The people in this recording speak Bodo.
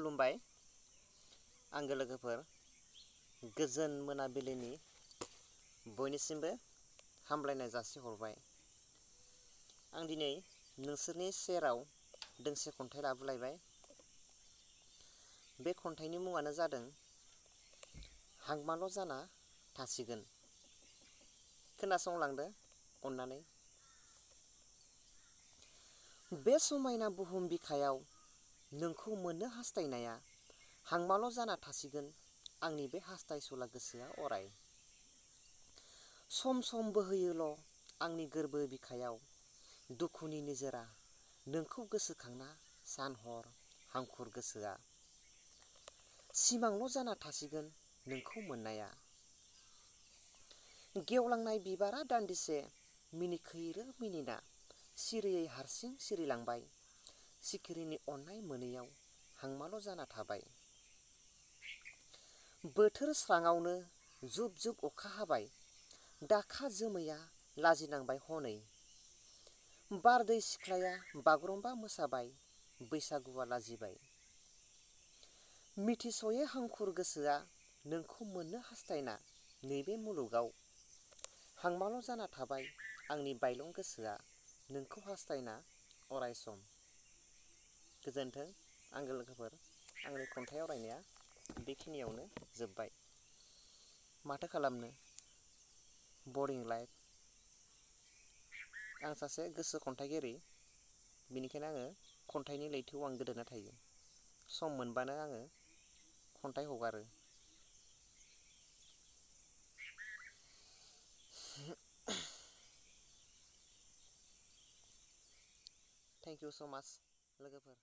खुलुमबाय आंगो लोगोफोर, गोजोन मोनाबिलिनि बयनिसिमबो हामलायनाय जासिहरबाय। आं दिनै नोंसोरनि सेराव दोंसे खन्थाइ लाबोलायबाय। बे खन्थाइनि मुङानो जादों हांमाल' जाना थासिगोन। खोनासंलांदो अननानै। बे समायना बुहुम बिखायाव नोंखौ मोननो हास्थायनाया हांमाल' जाना थासिगोन आंनि बे हास्थायसुला गोसोआ अराय। सम सम बोहैयोल' आंनि गोरबो बिखायाव दुखुनि निजोरा नोंखौ गोसोखांना सान हर हांखुर गोसोआ। सिमांल' जाना थासिगोन नोंखौ मोननाया। गेवलांनाय बिबारा दान्दिसे मिनिखैरो मिनिना सिरियै हारसिं सिरिलांबाय। सिखिरिनि अननाय मोनैयाव हांमाल' जाना थाबाय। बोथोर स्राङावनो जुब जुब अखा हाबाय। दाखा जोमैया लाजिनांबाय हनै। बारदै सिख्लाया बागुरुम्बा मोसाबाय। बैसागुआ लाजिबाय। मिथिस'यै हांखुर गोसोआ नोंखौ मोननो हास्थायना नैबे मुलुगाव हांमाल' जाना थाबाय आंनि बायलं गोसोआ नोंखौ हास्थायना अराय सम। गोजोन्थों आंगो लोगोफोर, आंनि खन्थाइ आवरायनाया बेखिनियावनो जोब्बाय। माथो खालामनो, बरिं लाइफ। आं सासे गोसो खन्थाइगिरि, बेनिखायनो आङो खन्थाइनि लैथोआव आं गोदोना थायो। सम मोनबानो आङो खन्थाइ हगारो। थेंक इउ स' माच लोगोफोर।